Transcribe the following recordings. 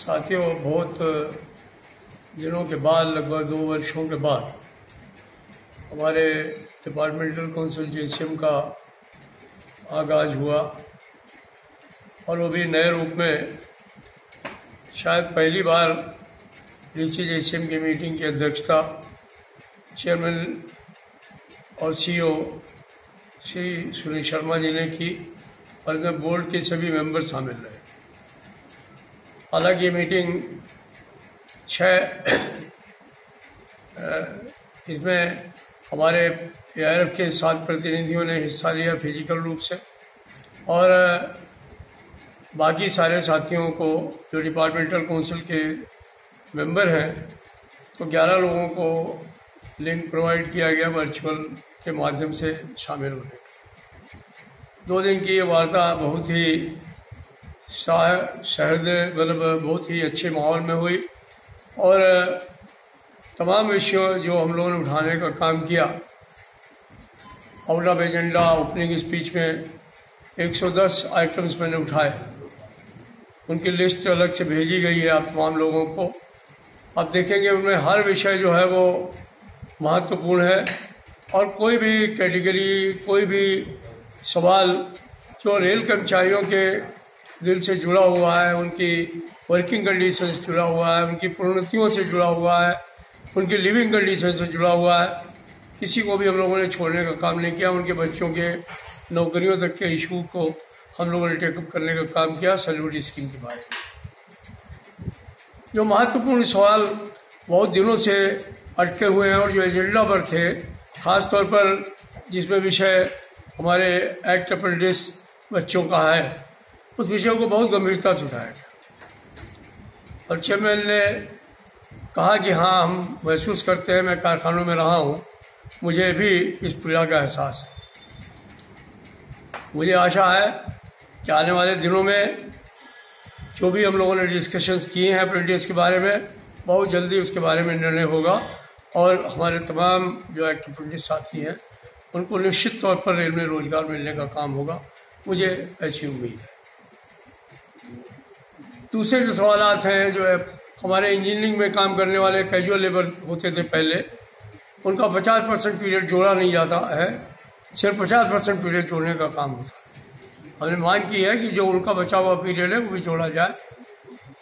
साथियों, बहुत दिनों के बाद, लगभग 2 वर्षों के बाद हमारे डिपार्टमेंटल काउंसिल JCM का आगाज़ हुआ और वो भी नए रूप में। शायद पहली बार DC JCM की मीटिंग की अध्यक्षता चेयरमैन और CEO श्री सुनील शर्मा जी ने की और इसमें बोर्ड के सभी मेंबर शामिल रहे। हालांकि ये मीटिंग इसमें हमारे AIRF के 7 प्रतिनिधियों ने हिस्सा लिया फिजिकल रूप से, और बाकी सारे साथियों को जो डिपार्टमेंटल काउंसिल के मेंबर हैं, तो 11 लोगों को लिंक प्रोवाइड किया गया वर्चुअल के माध्यम से शामिल होने। 2 दिन की ये वार्ता बहुत ही मतलब बहुत ही अच्छे माहौल में हुई और तमाम विषयों जो हम लोगों ने उठाने का काम किया। Out of agenda opening speech में 110 आइटम्स मैंने उठाए, उनकी लिस्ट अलग से भेजी गई है आप तमाम लोगों को। आप देखेंगे उनमें हर विषय जो है वो महत्वपूर्ण है और कोई भी कैटेगरी, कोई भी सवाल जो रेल कर्मचारियों के दिल से जुड़ा हुआ है, उनकी वर्किंग कंडीशन से जुड़ा हुआ है, उनकी प्रोन्नतियों से जुड़ा हुआ है, उनकी लिविंग कंडीशन से जुड़ा हुआ है, किसी को भी हम लोगों ने छोड़ने का काम नहीं किया। उनके बच्चों के नौकरियों तक के इशू को हम लोगों ने टेकअप करने का काम किया। सैल्यूट स्कीम के बारे में जो महत्वपूर्ण सवाल बहुत दिनों से अटके हुए हैं और जो एजेंडा पर थे, खास तौर पर जिसमें विषय हमारे एक्ट अप्रेंटिस बच्चों का है, उस विषय को बहुत गंभीरता से उठाया गया और चेयरमैन ने कहा कि हाँ, हम महसूस करते हैं, मैं कारखानों में रहा हूँ, मुझे भी इस पीड़ा का एहसास है। मुझे आशा है कि आने वाले दिनों में जो भी हम लोगों ने डिस्कशंस किए हैं अप्रेंटिस के बारे में, बहुत जल्दी उसके बारे में निर्णय होगा और हमारे तमाम जो एक्ट अप्रेंटिस साथी हैं उनको निश्चित तौर पर रेल में रोजगार मिलने का काम होगा, मुझे ऐसी उम्मीद है। दूसरे जो सवालात हैं, जो है हमारे इंजीनियरिंग में काम करने वाले कैजुअल लेबर होते थे पहले, उनका 50% पीरियड जोड़ा नहीं जाता है, सिर्फ 50% पीरियड जोड़ने का काम होता है। हमने मांग की है कि जो उनका बचा हुआ पीरियड है वो भी जोड़ा जाए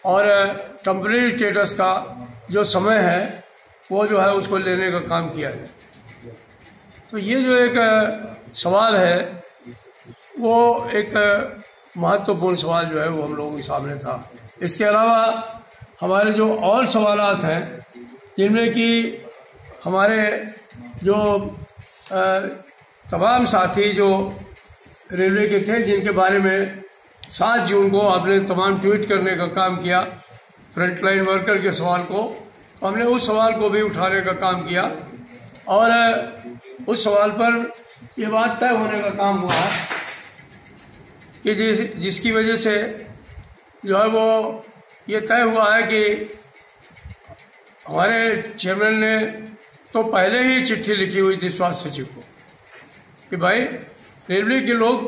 और टेम्परेरी स्टेटस का जो समय है वो जो है उसको लेने का काम किया जाए। तो ये जो एक सवाल है वो एक महत्वपूर्ण सवाल जो है वो हम लोगों के सामने था। इसके अलावा हमारे जो और सवालात हैं, जिनमें कि हमारे जो तमाम साथी जो रेलवे के थे, जिनके बारे में 7 जून को आपने तमाम ट्वीट करने का काम किया फ्रंटलाइन वर्कर के सवाल को, तो हमने उस सवाल को भी उठाने का काम किया और उस सवाल पर यह बात तय होने का काम हुआ कि जिसकी वजह से जो है वो ये तय हुआ है कि हमारे चेयरमैन ने तो पहले ही चिट्ठी लिखी हुई थी स्वास्थ्य सचिव को कि भाई रेलवे के लोग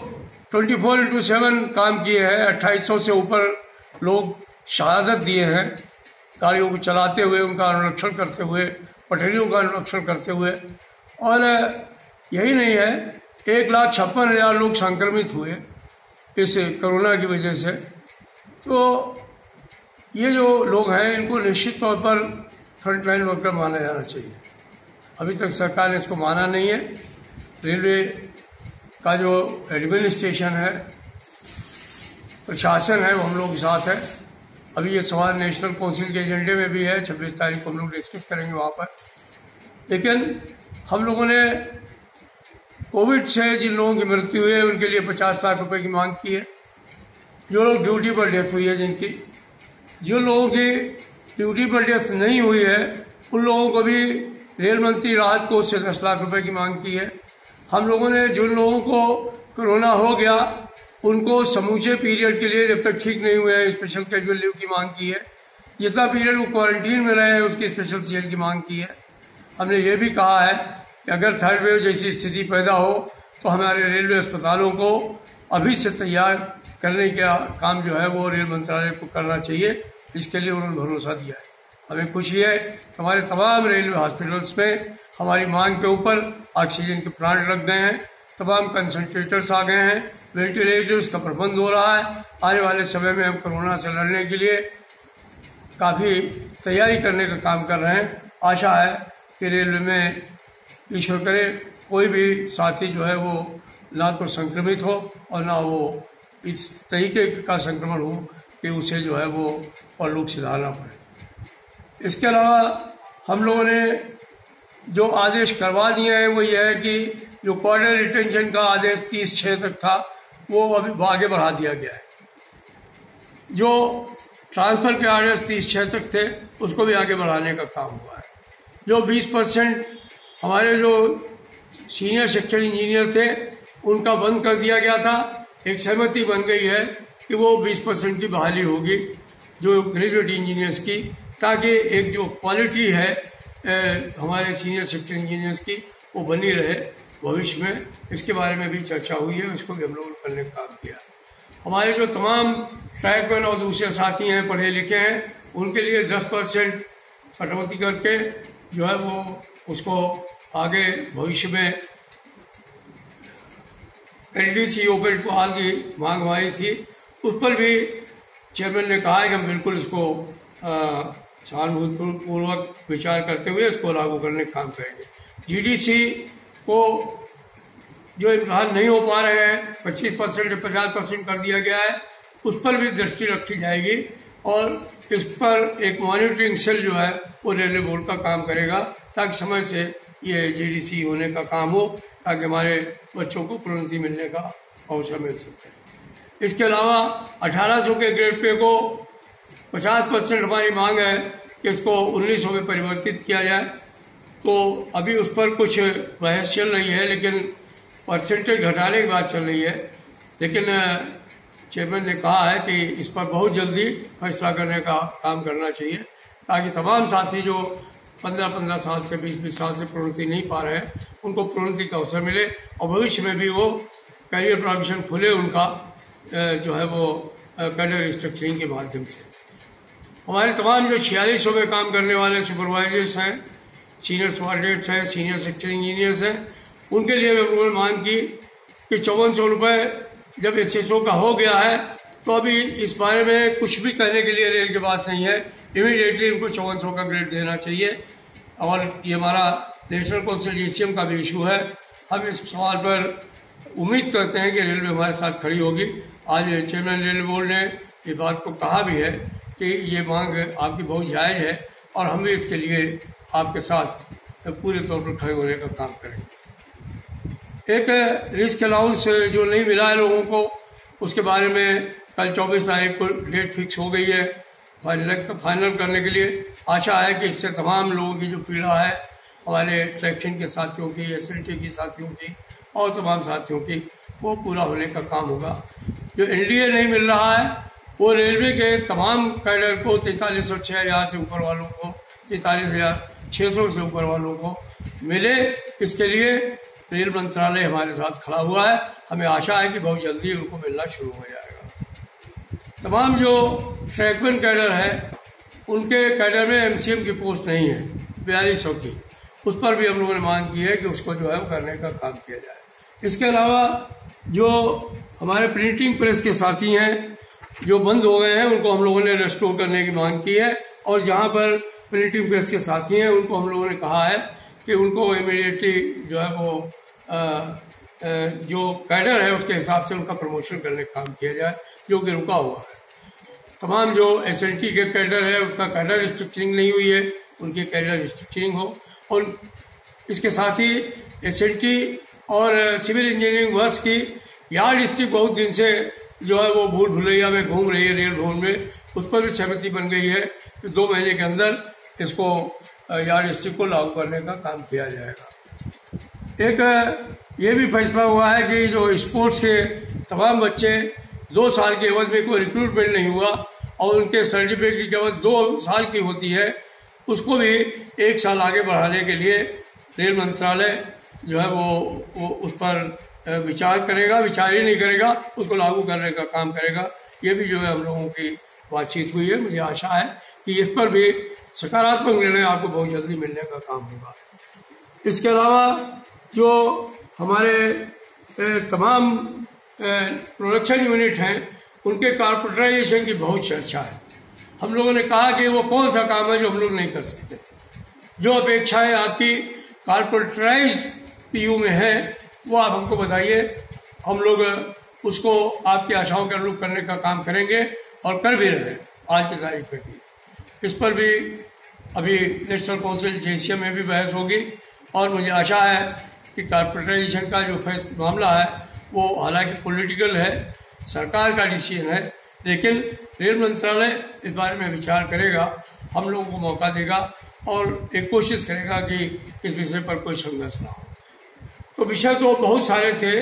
24/7 काम किए हैं, 2800 से ऊपर लोग शहादत दिए हैं गाड़ियों को चलाते हुए, उनका अनुरक्षण करते हुए, पटरियों का अनुरक्षण करते हुए। और यही नहीं है, 1,56,000 लोग संक्रमित हुए इस कोरोना की वजह से। तो ये जो लोग हैं इनको निश्चित तौर पर फ्रंटलाइन वर्कर माना जाना चाहिए। अभी तक सरकार ने इसको माना नहीं है। रेलवे का जो एडमिनिस्ट्रेशन है, प्रशासन है, वो हम लोग के साथ है। अभी ये सवाल नेशनल काउंसिल के एजेंडे में भी है, 26 तारीख को हम लोग डिस्कस करेंगे वहाँ पर। लेकिन हम लोगों ने कोविड से जिन लोगों की मृत्यु हुई है उनके लिए 50 लाख रुपए की मांग की है। जो लोग ड्यूटी पर डेथ हुई है जिनकी, जो लोगों की ड्यूटी पर डेथ नहीं हुई है उन लोगों को भी रेल मंत्री राहत कोष से 10 लाख रुपए की मांग की है। हम लोगों ने जिन लोगों को कोरोना हो गया उनको समूचे पीरियड के लिए, जब तक ठीक नहीं हुए हैं, स्पेशल कैजुअल लीव की मांग की है। जितना पीरियड वो क्वारंटीन में रहे उसकी स्पेशल CL की मांग की है। हमने ये भी कहा है कि अगर थर्ड वेव जैसी स्थिति पैदा हो तो हमारे रेलवे अस्पतालों को अभी से तैयार करने का काम जो है वो रेल मंत्रालय को करना चाहिए। इसके लिए उन्होंने भरोसा दिया है। हमें खुशी है कि हमारे तमाम रेलवे हॉस्पिटल्स में हमारी मांग के ऊपर ऑक्सीजन के प्लांट लग गए हैं, तमाम कंसंट्रेटर्स आ गए हैं, वेंटिलेटर्स का प्रबंध हो रहा है। आने वाले समय में हम कोरोना से लड़ने के लिए काफ़ी तैयारी करने का काम कर रहे हैं। आशा है कि रेलवे में ईश्वर करे कोई भी साथी जो है वो ना तो संक्रमित हो और ना वो इस तरीके का संक्रमण हो कि उसे जो है वो परलोक सिधारना पड़े। इसके अलावा हम लोगों ने जो आदेश करवा दिए हैं वो ये है कि जो क्वार्टर रिटेंशन का आदेश 30/6 तक था वो अभी आगे बढ़ा दिया गया है। जो ट्रांसफर के आदेश 30/6 तक थे उसको भी आगे बढ़ाने का काम हुआ है। जो 20% हमारे जो सीनियर सेक्शन इंजीनियर थे उनका बंद कर दिया गया था, एक सहमति बन गई है कि वो 20% की बहाली होगी जो ग्रेजुएट इंजीनियर्स की, ताकि एक जो क्वालिटी है हमारे सीनियर सेक्शन इंजीनियर्स की वो बनी रहे भविष्य में। इसके बारे में भी चर्चा हुई है, इसको भी हम लोगों ने करने का काम किया। हमारे जो तमाम ट्रैकमैन और दूसरे साथी हैं पढ़े लिखे हैं उनके लिए 10% कटौती करके जो है वो उसको आगे भविष्य में एलडीसी ओपन को आगे मांग हमारी थी, उस पर भी चेयरमैन ने कहा है कि हम बिल्कुल इसको सहानुभूतिपूर्वक विचार करते हुए इसको लागू करने का काम करेंगे। जीडीसी को जो इम्तिहान नहीं हो पा रहे हैं 25% या 50% कर दिया गया है, उस पर भी दृष्टि रखी जाएगी और इस पर एक मॉनिटरिंग सेल जो है वो रेलवे बोर्ड का काम करेगा ताकि समय से ये जीडीसी होने का काम हो, ताकि हमारे बच्चों को प्रोन्नति मिलने का अवसर मिल सके। इसके अलावा 1800 के ग्रेड पे को 50% हमारी मांग है कि इसको 1900 में परिवर्तित किया जाए। तो अभी उस पर कुछ बहस चल रही है, लेकिन परसेंटेज घटाने की बात चल रही है, लेकिन चेयरमैन ने कहा है कि इस पर बहुत जल्दी फैसला करने का काम करना चाहिए ताकि तमाम साथी जो 15-15 साल से 20-20 साल से प्रोन्नति नहीं पा रहे हैं उनको प्रोन्नति का अवसर मिले और भविष्य में भी वो करियर प्रोविजन खुले उनका जो है वो कैडर स्ट्रक्चरिंग के माध्यम से। हमारे तमाम जो 4600 में काम करने वाले सुपरवाइजर्स हैं, सीनियर सुपरवाइजर्स हैं, सीनियर सेक्टर इंजीनियर्स हैं, उनके लिए हम लोगों ने मांग की कि 5400 रुपये जब एसएसओ का हो गया है तो अभी इस बारे में कुछ भी कहने के लिए रेल के पास नहीं है। इमीडिएटली उनको 5400 का ग्रेड देना चाहिए और ये हमारा नेशनल काउंसिल जीसीएम का भी इशू है। हम इस सवाल पर उम्मीद करते हैं कि रेलवे हमारे साथ खड़ी होगी। आज चेयरमैन रेलवे बोर्ड ने ये बात को कहा भी है कि ये मांग आपकी बहुत जायज़ है और हम भी इसके लिए आपके साथ पूरे तौर पर खड़े होने का काम करेंगे। एक रिस्क अलाउंस जो नहीं मिला है लोगों को, उसके बारे में कल 24 तारीख को डेट फिक्स हो गई है फाइनल करने के लिए। आशा है कि इससे तमाम लोगों की जो पीड़ा है, हमारे ट्रैक्शन के साथियों की, एसएलटी की साथियों की और तमाम साथियों की, वो पूरा होने का काम होगा। जो एनडीए नहीं मिल रहा है वो रेलवे के तमाम कैडर को 4306,000 से ऊपर वालों को, 43,600 से ऊपर वालों को मिले, इसके लिए रेल मंत्रालय हमारे साथ खड़ा हुआ है। हमें आशा है कि बहुत जल्दी उनको मिलना शुरू हो जाएगा। तमाम जो ट्रैकमैन कैडर है उनके कैडर में एमसीएम की पोस्ट नहीं है 4200 की, उस पर भी हम लोगों ने मांग की है कि उसको जो है वो करने का काम किया जाए। इसके अलावा जो हमारे प्रिंटिंग प्रेस के साथी हैं जो बंद हो गए हैं उनको हम लोगों ने रेस्टोर करने की मांग की है और जहां पर प्रिंटिंग प्रेस के साथी हैं उनको हम लोगों ने कहा है कि उनको इमीडिएटली जो है वो जो कैडर है उसके हिसाब से उनका प्रमोशन करने का काम किया जाए जो कि रुका हुआ है। तमाम जो एसएलटी के कैडर है उसका कैडर स्ट्रक्चरिंग नहीं हुई है, उनकी कैडर स्ट्रक्चरिंग हो। और इसके साथ ही एसएलटी और सिविल इंजीनियरिंग वर्क्स की यार्ड स्टिक बहुत दिन से जो है वो भूल भुलैया में घूम रही है रेल भवन में, उस पर भी सहमति बन गई है कि 2 महीने के अंदर इसको यार्ड स्टिक को लागू करने का काम किया जाएगा। एक ये भी फैसला हुआ है कि जो स्पोर्ट्स के तमाम बच्चे 2 साल के एवज में कोई रिक्रूटमेंट नहीं हुआ और उनके सर्टिफिकेट की एवज 2 साल की होती है, उसको भी 1 साल आगे बढ़ाने के लिए रेल मंत्रालय जो है वो उस पर विचार करेगा, विचार ही नहीं करेगा, उसको लागू करने का काम करेगा। ये भी जो है हम लोगों की बातचीत हुई है। मुझे आशा है कि इस पर भी सकारात्मक निर्णय आपको बहुत जल्दी मिलने का काम होगा। इसके अलावा जो हमारे तमाम प्रोडक्शन यूनिट हैं उनके कॉर्पोरेटाइजेशन की बहुत चर्चा है। हम लोगों ने कहा कि वो कौन सा काम है जो हम लोग नहीं कर सकते। जो अपेक्षाएं आपकी कॉर्पोरेटाइज्ड पीयू में है वो आप हमको बताइए, हम लोग उसको आपकी आशाओं के अनुरूप करने का काम करेंगे और कर भी रहे हैं आज की तारीख में भी। इस पर भी अभी नेशनल काउंसिल JCM में भी बहस होगी और मुझे आशा है कि कॉर्पोरेटाइजेशन का जो मामला है वो हालांकि पॉलिटिकल है, सरकार का डिसीजन है, लेकिन रेल मंत्रालय इस बारे में विचार करेगा, हम लोगों को मौका देगा और एक कोशिश करेगा कि इस विषय पर कोई संघर्ष ना हो। तो विषय तो बहुत सारे थे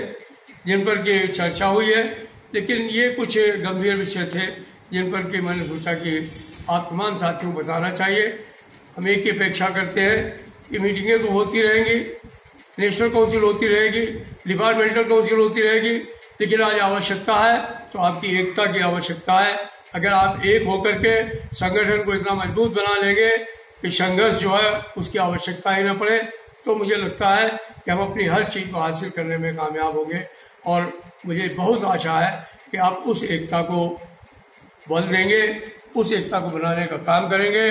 जिन पर की चर्चा हुई है, लेकिन ये कुछ गंभीर विषय थे जिन पर कि मैंने सोचा कि आप तमाम साथियों को बताना चाहिए। हम एक ही अपेक्षा करते हैं कि मीटिंगें तो होती रहेंगी, नेशनल काउंसिल होती रहेगी, डिपार्टमेंटल काउंसिल होती रहेगी, लेकिन आज आवश्यकता है तो आपकी एकता की आवश्यकता है। अगर आप एक होकर के संगठन को इतना मजबूत बना लेंगे कि संघर्ष जो है उसकी आवश्यकता ही न पड़े, तो मुझे लगता है कि हम अपनी हर चीज को हासिल करने में कामयाब होंगे। और मुझे बहुत आशा है कि आप उस एकता को बल देंगे, उस एकता को बनाने का काम करेंगे।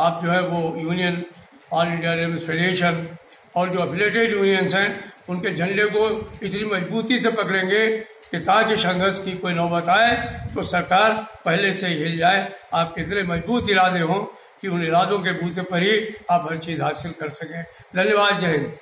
आप जो है वो union, all India rail federation और जो एफिलिएटेड यूनियंस हैं उनके झंडे को इतनी मजबूती से पकड़ेंगे कि ताकि संघर्ष की कोई नौबत आए तो सरकार पहले से ही हिल जाए। आपके इतने मजबूत इरादे हों कि उन इरादों के बूते पर ही आप हर चीज हासिल कर सकें। धन्यवाद। जय हिंद।